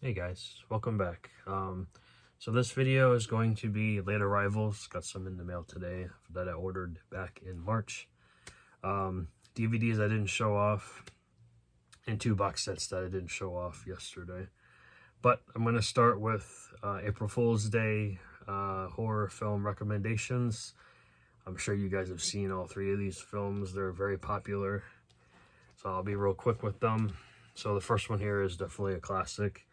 Hey guys, welcome back. So this video is going to be late arrivals. Got some in the mail today that I ordered back in March. DVDs I didn't show off, and 2 box sets that I didn't show off yesterday. But I'm going to start with April Fool's Day horror film recommendations. I'm sure you guys have seen all 3 of these films. They're very popular, so I'll be real quick with them. So the first one here is definitely a classic.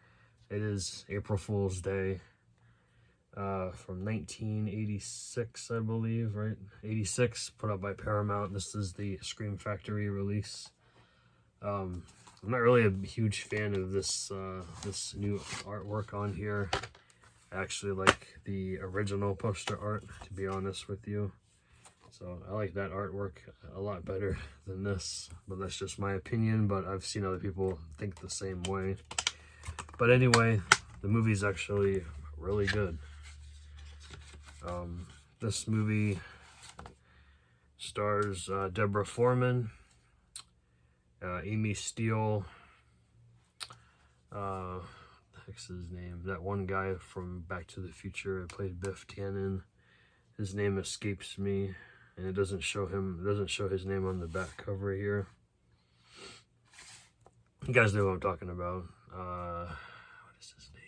It is April Fool's Day from 1986, I believe, right? 86, put out by Paramount. This is the Scream Factory release. I'm not really a huge fan of this this new artwork on here. I actually like the original poster art, to be honest with you. So I like that artwork a lot better than this, but that's just my opinion. But I've seen other people think the same way. But anyway, the movie's actually really good. This movie stars Deborah Foreman, Amy Steele, the heck's his name? That one guy from Back to the Future who played Biff Tannen. His name escapes me, and it doesn't show him. It doesn't show his name on the back cover here. You guys know what I'm talking about. What is his name?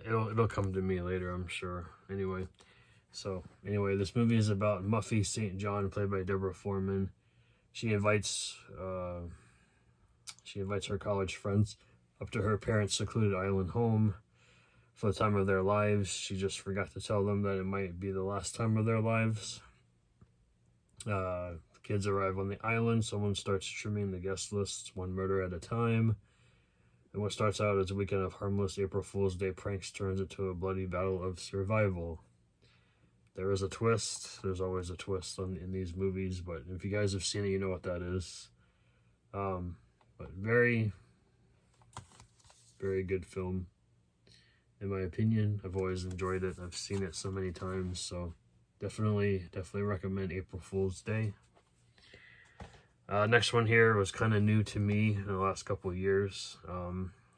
It'll come to me later, I'm sure. Anyway, this movie is about Muffy St. John, played by Deborah Foreman. She invites her college friends up to her parents' secluded island home for the time of their lives. She just forgot to tell them that it might be the last time of their lives. The kids arrive on the island. Someone starts trimming the guest list, one murder at a time. And what starts out as a weekend of harmless April Fool's Day pranks turns into a bloody battle of survival. There is a twist. There's always a twist in these movies, but if you guys have seen it, you know what that is. But very, very good film, in my opinion. I've always enjoyed it. I've seen it so many times, so definitely recommend April Fool's Day. Next one here was kind of new to me in the last couple of years.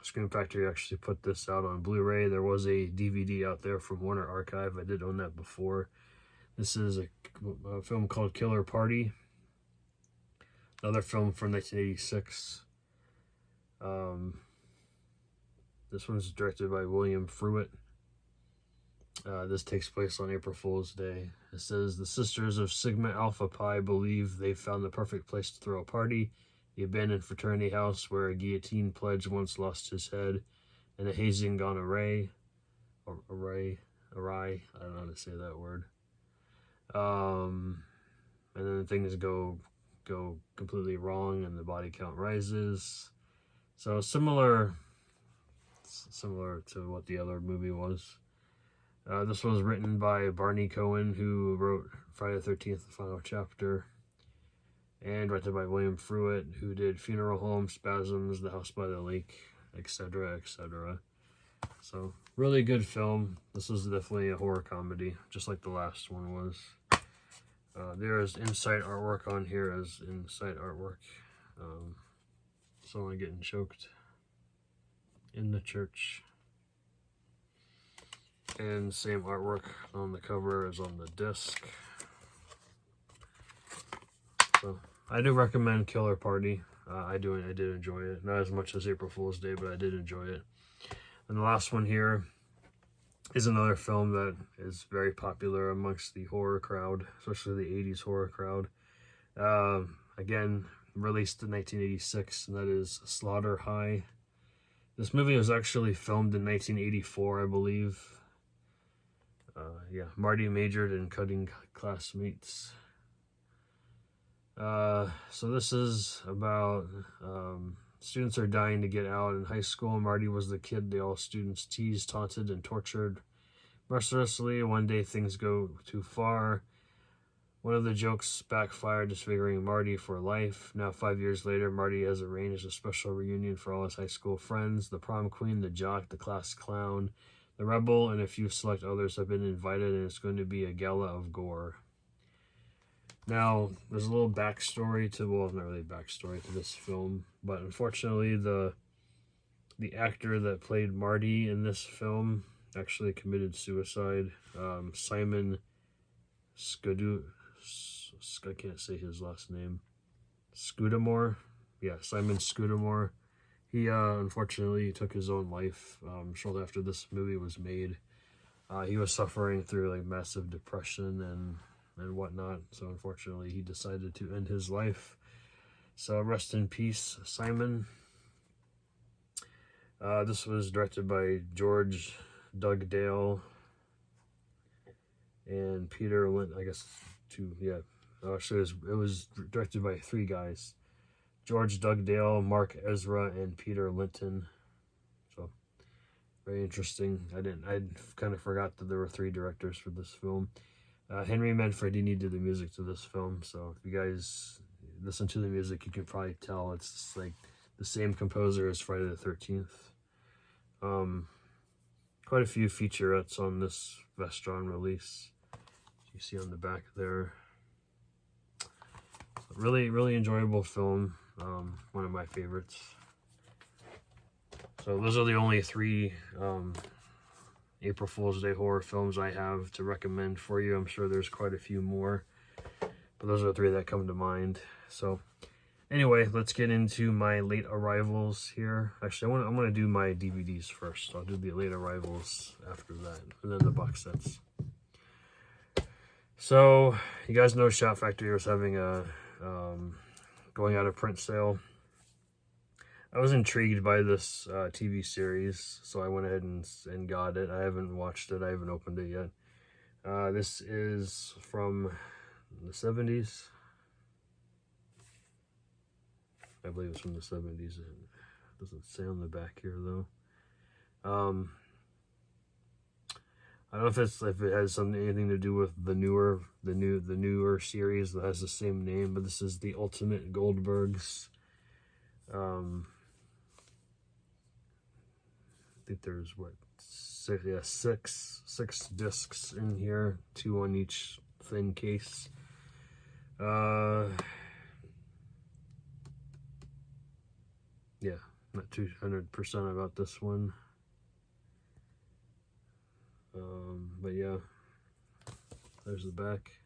Scream Factory actually put this out on Blu-ray. There was a DVD out there from Warner Archive. I did own that before. This is a film called Killer Party. Another film from 1986. This one's directed by William Fruitt. This takes place on April Fool's Day. It says, the sisters of Sigma Alpha Pi believe they've found the perfect place to throw a party. The abandoned fraternity house where a guillotine pledge once lost his head and a hazing gone awry. I don't know how to say that word. And then things go completely wrong and the body count rises. So similar to what the other movie was. This was written by Barney Cohen, who wrote Friday the 13th, the final chapter, and directed by William Fruitt, who did Funeral Home, Spasms, The House by the Lake, etc., etc. So, really good film. This was definitely a horror comedy, just like the last one was. There is inside artwork on here as inside artwork. Someone getting choked in the church. And same artwork on the cover as on the disc. So I do recommend Killer Party. I did enjoy it. Not as much as April Fool's Day, but I did enjoy it. And the last one here is another film that is very popular amongst the horror crowd, especially the 80s horror crowd. Again, released in 1986, and that is Slaughter High. This movie was actually filmed in 1984, I believe. Marty majored in cutting classmates. So this is about students are dying to get out in high school. Marty was the kid all students teased, taunted, and tortured mercilessly. One day things go too far. One of the jokes backfired, disfiguring Marty for life. Now 5 years later, Marty has arranged a special reunion for all his high school friends. The prom queen, the jock, the class clown, the rebel, and a few select others have been invited, and it's going to be a gala of gore. Now, there's a little backstory to, well, not really backstory to this film, but unfortunately the the actor that played Marty in this film actually committed suicide. Simon Scudamore. I can't say his last name. Scudamore. Yeah, Simon Scudamore. He unfortunately took his own life shortly after this movie was made. He was suffering through like massive depression and whatnot, so unfortunately he decided to end his life. So rest in peace, Simon. This was directed by George Dugdale and Peter Lint. I guess two. Yeah, actually it was directed by three guys: George Dugdale, Mark Ezra, and Peter Linton. So very interesting. I kind of forgot that there were three directors for this film. Henry Manfredini did the music to this film, so if you guys listen to the music, you can probably tell it's just like the same composer as Friday the 13th. Quite a few featurettes on this Vestron release. You see on the back there. Really, really enjoyable film. One of my favorites. So those are the only three April Fool's Day horror films I have to recommend for you. I'm sure there's quite a few more, but those are the three that come to mind. So anyway, let's get into my late arrivals here. Actually, I'm going to do my DVDs first. I'll do the late arrivals after that, and then the box sets. So you guys know Shout Factory was having a going out of print sale. I was intrigued by this TV series, so I went ahead and got it. I haven't watched it. I haven't opened it yet. This is from the 70s. I believe it's from the 70s. It doesn't say on the back here, though. I don't know if it has anything to do with the newer series that has the same name, but this is the Ultimate Goldbergs. I think there's six discs in here, 2 on each thin case. Yeah, not 200% about this one. But yeah, there's the back.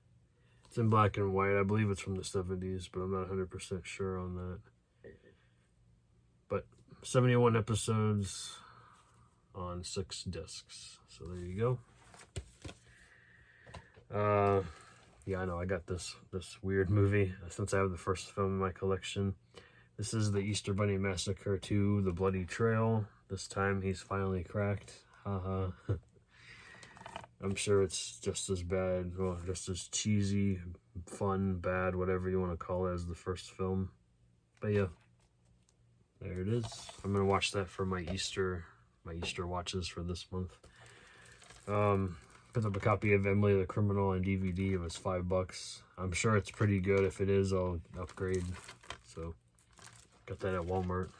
It's in black and white. I believe it's from the 70s, but I'm not 100% sure on that. But 71 episodes on 6 discs. So there you go. Yeah, I know I got this weird movie since I have the first film in my collection. This is the Easter Bunny Massacre 2, The Bloody Trail. This time he's finally cracked. Haha. I'm sure it's just as bad, well, just as cheesy, fun, bad, whatever you want to call it, as the first film. But yeah, there it is. I'm gonna watch that for my Easter watches for this month. Picked up a copy of Emily the Criminal on DVD. It was $5. I'm sure it's pretty good. If it is, I'll upgrade. So got that at Walmart.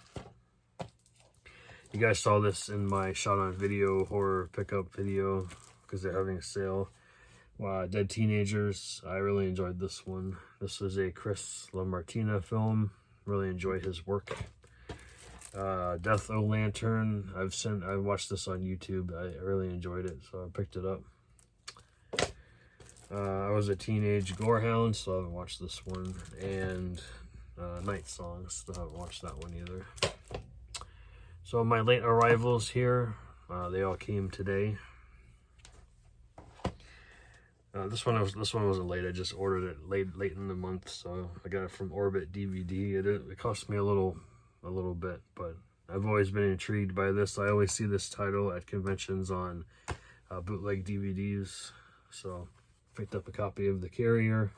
You guys saw this in my shot on video horror pickup video because they're having a sale. Dead Teenagers. I really enjoyed this one. This was a Chris LaMartina film. Really enjoyed his work. Death O' Lantern. I watched this on YouTube. I really enjoyed it, so I picked it up. I was a teenage gorehound, so I haven't watched this one. And Night Songs. Still haven't watched that one either. So my late arrivals here, they all came today. This one wasn't late. I just ordered it late in the month, so I got it from Orbit DVD. It cost me a little bit, but I've always been intrigued by this. I always see this title at conventions on bootleg DVDs, so picked up a copy of The Carrier.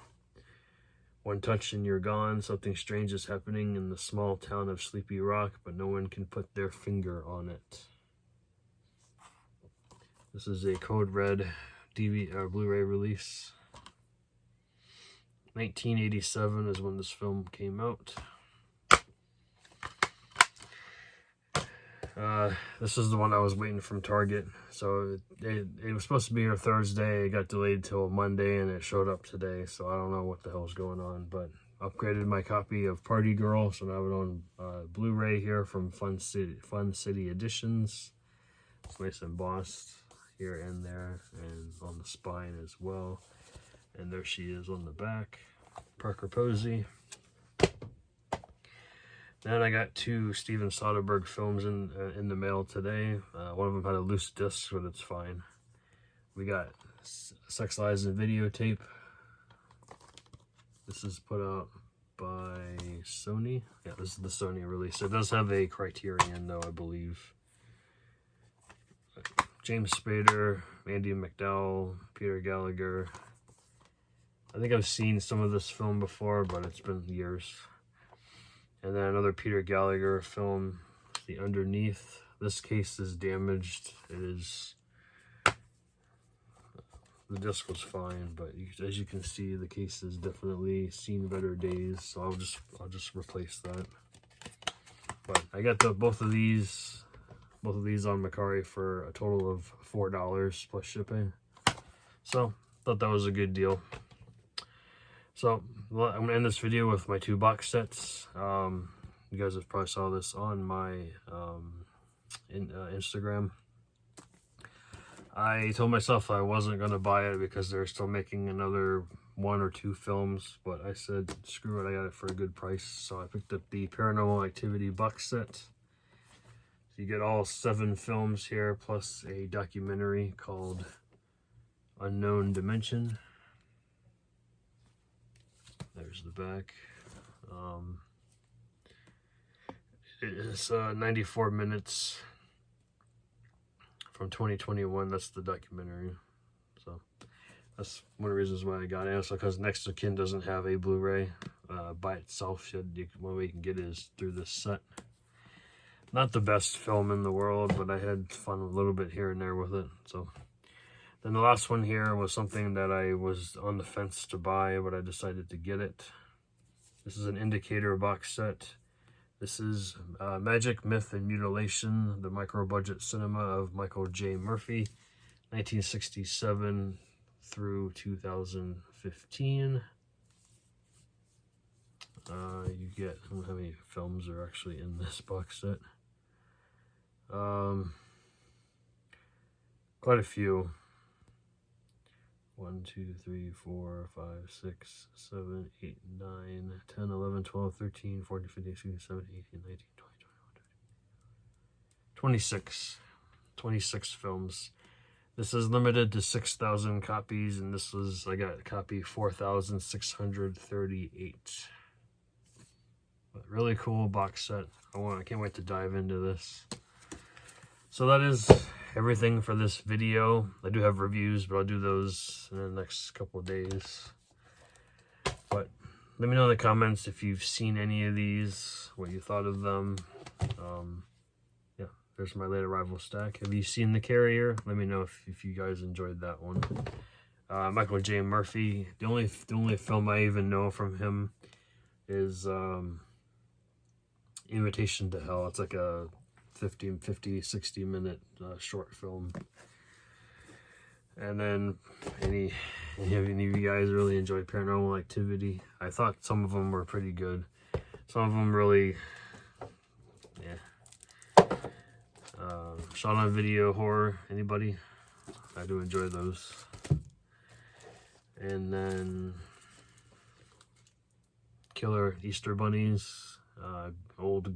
One touch and you're gone. Something strange is happening in the small town of Sleepy Rock, but no one can put their finger on it. This is a Code Red Blu-ray release. 1987 is when this film came out. This is the one I was waiting from Target. So it was supposed to be here Thursday. It got delayed till Monday, and it showed up today. So I don't know what the hell's going on, but upgraded my copy of Party Girl, so now I have it on Blu-ray here from Fun City Editions. It's nice embossed here and there, and on the spine as well. And there she is on the back, Parker Posey. Then I got 2 Steven Soderbergh films in the mail today. One of them had a loose disc, but it's fine. We got Sex, Lies, and Videotape. This is put out by Sony. Yeah, this is the Sony release. It does have a Criterion, though, I believe. James Spader, Andy McDowell, Peter Gallagher. I think I've seen some of this film before, but it's been years. And then another Peter Gallagher film, The Underneath. This case is damaged. It is... The disc was fine, but as you can see, the case has definitely seen better days. So I'll just replace that. But I got both of these on Mercari for a total of $4 plus shipping. So thought that was a good deal. So I'm gonna end this video with my 2 box sets. You guys have probably saw this on my Instagram. I told myself I wasn't gonna buy it because they're still making another 1 or 2 films, but I said screw it, I got it for a good price. So I picked up the Paranormal Activity box set. So you get all 7 films here, plus a documentary called Unknown Dimension. There's the back. It's 94 minutes from 2021. That's the documentary. So that's one of the reasons why I got it. Also, because Next of Kin doesn't have a Blu-ray by itself. One way you can get it is through this set. Not the best film in the world, but I had fun a little bit here and there with it. So then the last one here was something that I was on the fence to buy, but I decided to get it. This is an Indicator box set. This is Magic, Myth, and Mutilation, the micro-budget cinema of Michael J. Murphy, 1967 through 2015. You get, I don't know how many films are actually in this box set. Quite a few. 1, 2, 3, 4, 5, 6, 7, 8, 9, 10, 11, 12, 13, 14, 15, 16, 17, 18, 19, 20, 21, 26 films. This is limited to 6,000 copies, and this was, I got copy 4,638. But really cool box set. I can't wait to dive into this. So that is everything for this video. I do have reviews, but I'll do those in the next couple of days. But let me know in the comments if you've seen any of these, what you thought of them. Yeah, there's my late arrival stack. Have you seen The Carrier? Let me know if you guys enjoyed that one. Michael J. Murphy. The only film I even know from him is Invitation to Hell. It's like a 60 minute short film. And then any of you guys really enjoyed Paranormal Activity? I thought some of them were pretty good. Some of them really, yeah. Shot on video horror, anybody? I do enjoy those. And then Killer Easter Bunnies, old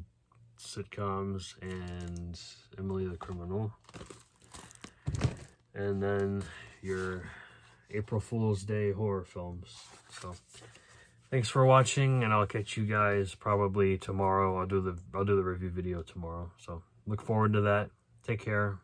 sitcoms, and Emily the Criminal. And then your April Fool's Day horror films. So thanks for watching, and I'll catch you guys probably tomorrow. I'll do the review video tomorrow. So look forward to that. Take care.